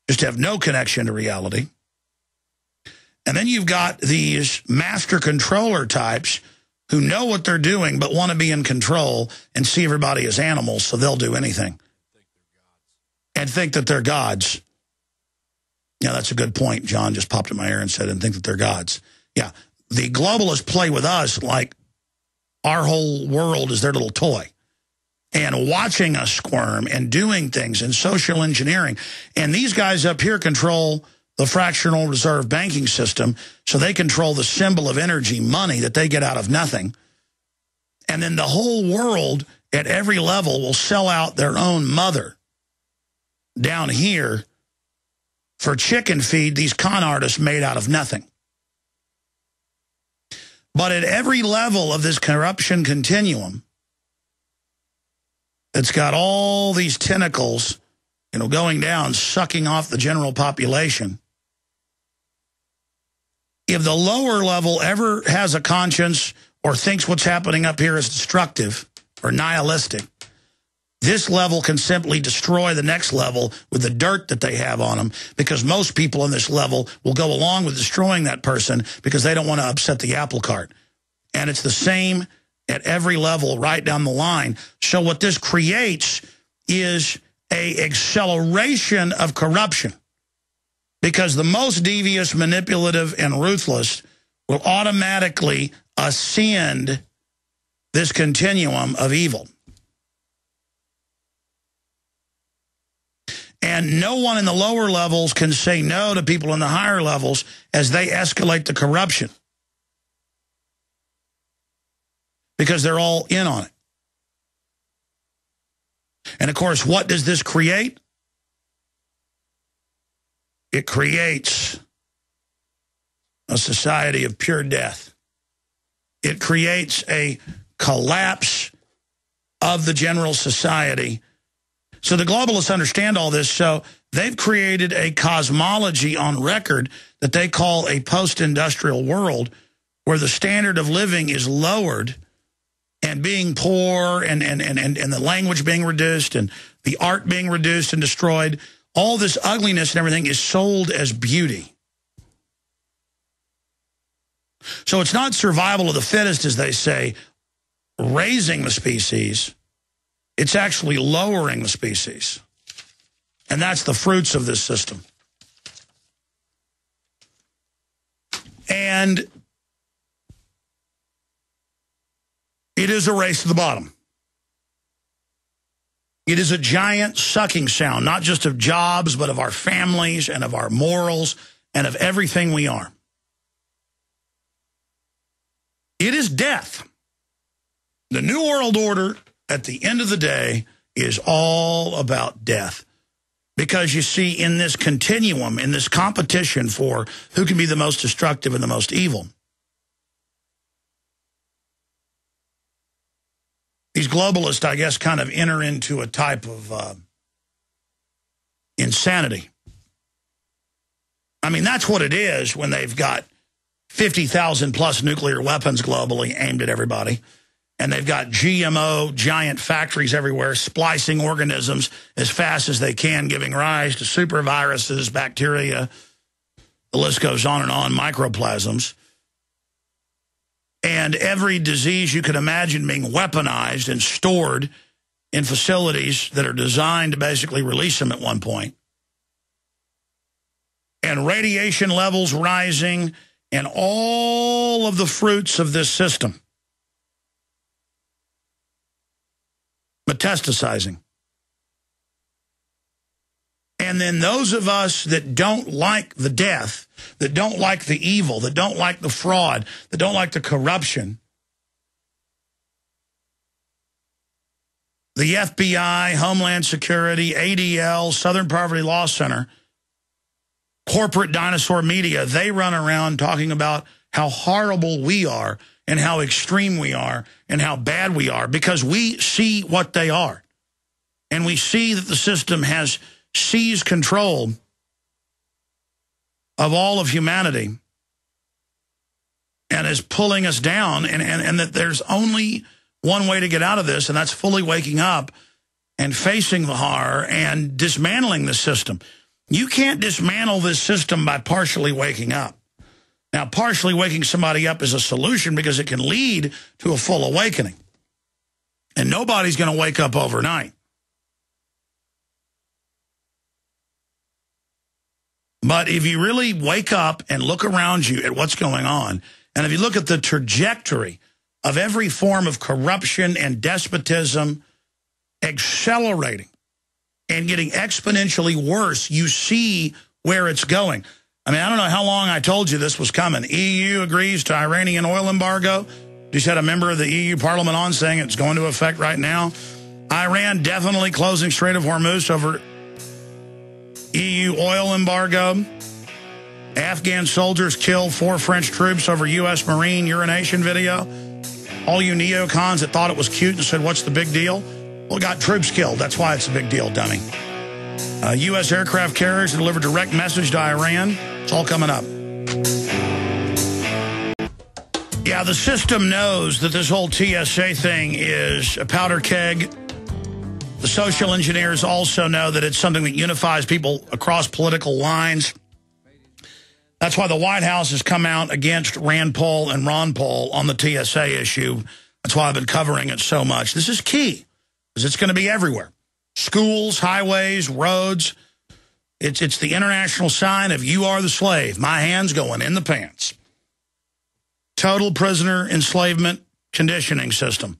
just have no connection to reality. And then you've got these master controller types who know what they're doing but want to be in control and see everybody as animals, so they'll do anything. And think that they're gods. Yeah, that's a good point. John just popped in my ear and said, and think that they're gods. Yeah, the globalists play with us like our whole world is their little toy. And watching us squirm and doing things and social engineering. And these guys up here control the fractional reserve banking system, so they control the symbol of energy, money, that they get out of nothing. And then the whole world at every level will sell out their own mother down here for chicken feed these con artists made out of nothing. But at every level of this corruption continuum, it's got all these tentacles, going down, sucking off the general population. If the lower level ever has a conscience or thinks what's happening up here is destructive or nihilistic, this level can simply destroy the next level with the dirt that they have on them, because most people on this level will go along with destroying that person because they don't want to upset the apple cart. And it's the same at every level right down the line. So what this creates is an acceleration of corruption, because the most devious, manipulative, and ruthless will automatically ascend this continuum of evil. And no one in the lower levels can say no to people in the higher levels as they escalate the corruption, because they're all in on it. And, of course, what does this create? It creates a society of pure death. It creates a collapse of the general society. So the globalists understand all this, so they've created a cosmology on record that they call a post-industrial world, where the standard of living is lowered, and being poor and the language being reduced and the art being reduced and destroyed. All this ugliness and everything is sold as beauty. So it's not survival of the fittest, as they say, raising the species. It's actually lowering the species. And that's the fruits of this system. And it is a race to the bottom. It is a giant sucking sound, not just of jobs, but of our families and of our morals and of everything we are. It is death. The New World Order, at the end of the day, is all about death. Because you see, in this continuum, in this competition for who can be the most destructive and the most evil, these globalists, I guess, kind of enter into a type of insanity. I mean, that's what it is when they've got 50,000 plus nuclear weapons globally aimed at everybody. And they've got GMO giant factories everywhere, splicing organisms as fast as they can, giving rise to super viruses, bacteria, the list goes on, microplasms. And every disease you can imagine being weaponized and stored in facilities that are designed to basically release them at one point. And radiation levels rising, and all of the fruits of this system metastasizing. And then those of us that don't like the death, that don't like the evil, that don't like the fraud, that don't like the corruption, the FBI, Homeland Security, ADL, Southern Poverty Law Center, corporate dinosaur media, they run around talking about how horrible we are and how extreme we are and how bad we are, because we see what they are. And we see that the system has seized control of all of humanity and is pulling us down, and that there's only one way to get out of this, and that's fully waking up and facing the horror and dismantling the system. You can't dismantle this system by partially waking up. Now, partially waking somebody up is a solution because it can lead to a full awakening. And nobody's going to wake up overnight. But if you really wake up and look around you at what's going on, and if you look at the trajectory of every form of corruption and despotism accelerating and getting exponentially worse, you see where it's going. I mean, I don't know how long I told you this was coming. EU agrees to Iranian oil embargo. Just had a member of the EU Parliament on saying it's going to affect right now. Iran definitely closing Strait of Hormuz over EU oil embargo. Afghan soldiers kill 4 French troops over U.S. Marine urination video. All you neocons that thought it was cute and said, what's the big deal? Well, it got troops killed. That's why it's a big deal, dummy. U.S. aircraft carriers deliver direct message to Iran. It's all coming up. Yeah, the system knows that this whole TSA thing is a powder keg. The social engineers also know that it's something that unifies people across political lines. That's why the White House has come out against Rand Paul and Ron Paul on the TSA issue. That's why I've been covering it so much. This is key, because it's going to be everywhere. Schools, highways, roads. It's the international sign of you are the slave. My hand's going in the pants. Total prisoner enslavement conditioning system.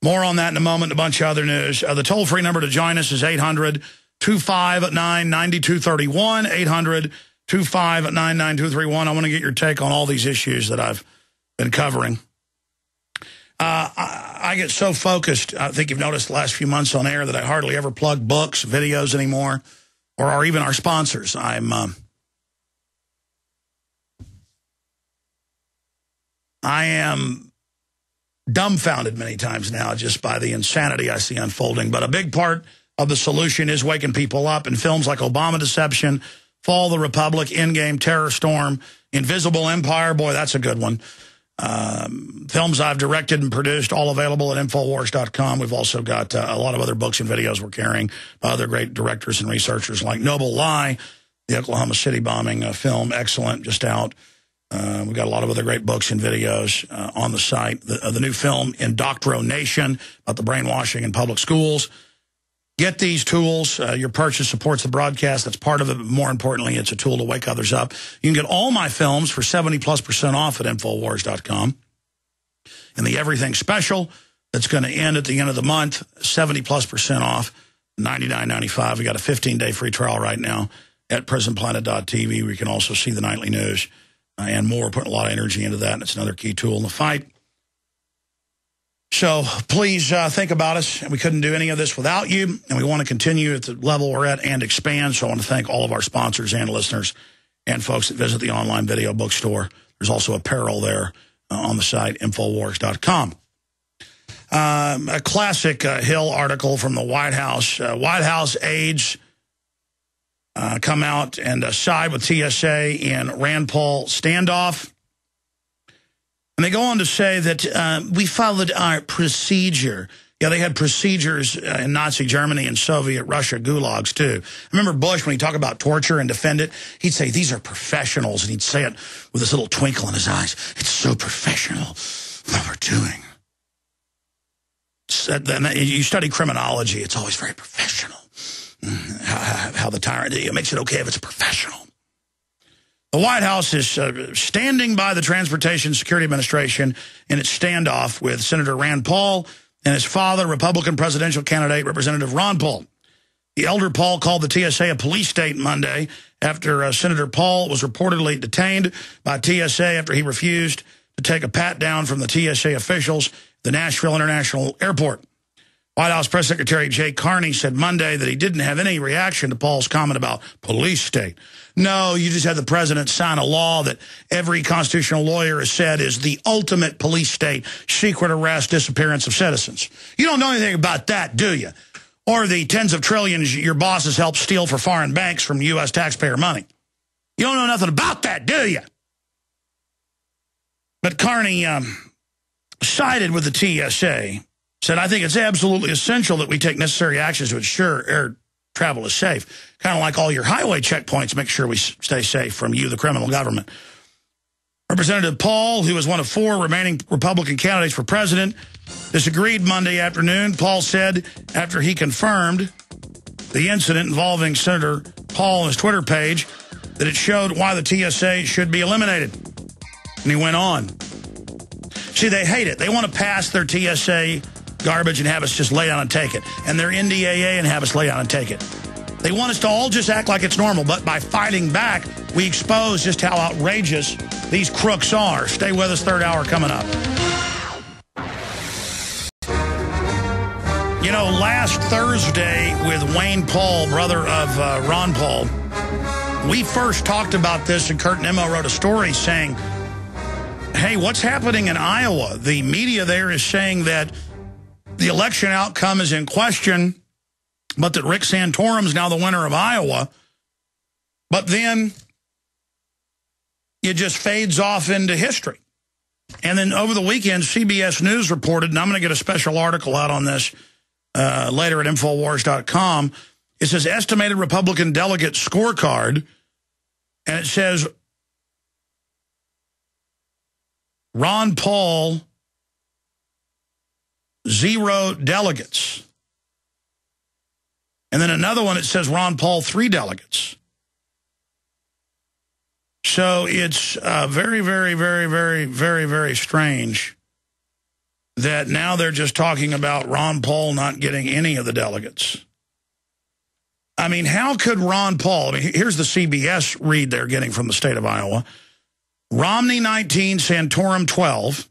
More on that in a moment, a bunch of other news. The toll-free number to join us is 800-259-9231, 800-259-9231. I want to get your take on all these issues that I've been covering. I get so focused, I think you've noticed the last few months on air, that I hardly ever plug books, videos anymore, or even our sponsors. I am dumbfounded many times now just by the insanity I see unfolding. But a big part of the solution is waking people up, in films like Obama Deception, Fall of the Republic, Endgame, Terror Storm, Invisible Empire. Boy, that's a good one. Films I've directed and produced, all available at Infowars.com. We've also got a lot of other books and videos we're carrying by other great directors and researchers like Noble Lie, the Oklahoma City bombing film, excellent, just out. We've got a lot of other great books and videos on the site. The new film, Indoctrination, about the brainwashing in public schools. Get these tools. Your purchase supports the broadcast. That's part of it. But more importantly, it's a tool to wake others up. You can get all my films for 70+% off at Infowars.com. And the Everything Special that's going to end at the end of the month, 70+% off, $99.95. We got a 15-day free trial right now at Prisonplanet.tv. We can also see the nightly news and more. We're putting a lot of energy into that, and it's another key tool in the fight. So please think about us. We couldn't do any of this without you, and we want to continue at the level we're at and expand. So I want to thank all of our sponsors and listeners and folks that visit the online video bookstore. There's also apparel there on the site, Infowars.com. A classic Hill article from the White House. White House aides come out and side with TSA in Rand Paul standoff. And they go on to say that we followed our procedure. Yeah, they had procedures in Nazi Germany and Soviet Russia gulags, too. I remember Bush, when he talked about torture and defend it, he'd say, these are professionals. And he'd say it with this little twinkle in his eyes. It's so professional what we're doing. You study criminology, it's always very professional. How the tyrant, it makes it okay if it's professional. The White House is standing by the Transportation Security Administration in its standoff with Senator Rand Paul and his father, Republican presidential candidate, Representative Ron Paul. The elder Paul called the TSA a police state Monday after Senator Paul was reportedly detained by TSA after he refused to take a pat down from the TSA officials at the Nashville International Airport. White House Press Secretary Jay Carney said Monday that he didn't have any reaction to Paul's comment about police state. No, you just had the president sign a law that every constitutional lawyer has said is the ultimate police state, secret arrest, disappearance of citizens. You don't know anything about that, do you? Or the tens of trillions your bosses helped steal for foreign banks from U.S. taxpayer money. You don't know nothing about that, do you? But Carney sided with the TSA, said, I think it's absolutely essential that we take necessary actions to ensure air travel is safe. Kind of like all your highway checkpoints, make sure we stay safe from you, the criminal government. Representative Paul, who was one of 4 remaining Republican candidates for president, disagreed Monday afternoon. Paul said after he confirmed the incident involving Senator Paul on his Twitter page that it showed why the TSA should be eliminated. And he went on. See, they hate it. They want to pass their TSA garbage and have us just lay down and take it. And their NDAA and have us lay down and take it. They want us to all just act like it's normal, but by fighting back, we expose just how outrageous these crooks are. Stay with us, third hour coming up. You know, last Thursday with Wayne Paul, brother of Ron Paul, we first talked about this, and Kurt Nimmo wrote a story saying, hey, what's happening in Iowa? The media there is saying that the election outcome is in question, but that Rick Santorum's now the winner of Iowa. But then it just fades off into history. And then over the weekend, CBS News reported, and I'm going to get a special article out on this later at Infowars.com. It says estimated Republican delegate scorecard, and it says Ron Paul, 0 delegates. And then another one, it says Ron Paul, 3 delegates. So it's very, very, very, very, very, very strange that now they're just talking about Ron Paul not getting any of the delegates. I mean, how could Ron Paul, I mean, here's the CBS read they're getting from the state of Iowa. Romney 19, Santorum 12,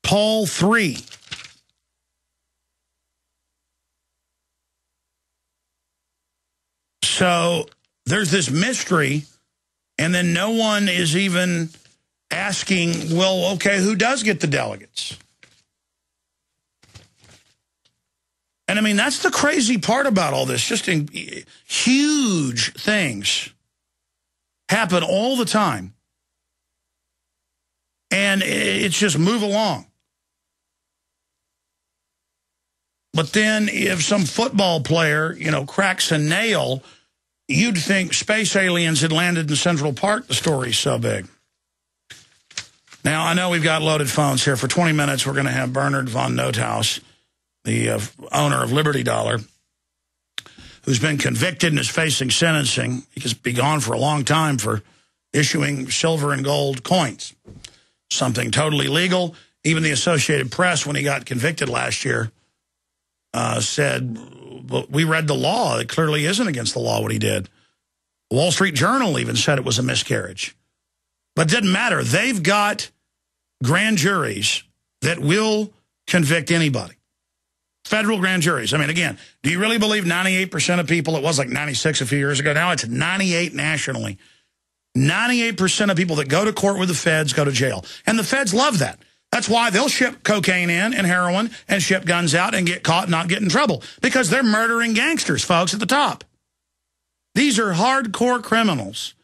Paul 3. So there's this mystery, and then no one is even asking, well, okay, who does get the delegates? And I mean, that's the crazy part about all this. Just huge things happen all the time. And it's just move along. But then if some football player, you know, cracks a nail, you'd think space aliens had landed in Central Park. The story's so big. Now, I know we've got loaded phones here. For 20 minutes, we're going to have Bernard von NotHaus, the owner of Liberty Dollar, who's been convicted and is facing sentencing. He could be gone for a long time for issuing silver and gold coins, something totally legal. Even the Associated Press, when he got convicted last year, said, well, we read the law. It clearly isn't against the law what he did. The Wall Street Journal even said it was a miscarriage. But it didn't matter. They've got grand juries that will convict anybody. Federal grand juries. I mean, again, do you really believe 98% of people, it was like 96 a few years ago, now it's 98 nationally. 98% of people that go to court with the feds go to jail. And the feds love that. That's why they'll ship cocaine in and heroin and ship guns out and get caught and not get in trouble. Because they're murdering gangsters, folks, at the top. These are hardcore criminals,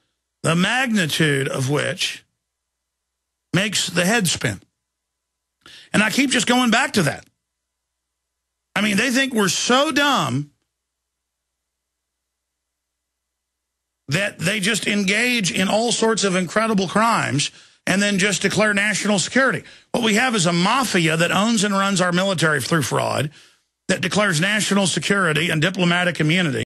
the magnitude of which makes the head spin. And I keep just going back to that. I mean, they think we're so dumb that they just engage in all sorts of incredible crimes and then just declare national security. What we have is a mafia that owns and runs our military through fraud, that declares national security and diplomatic immunity.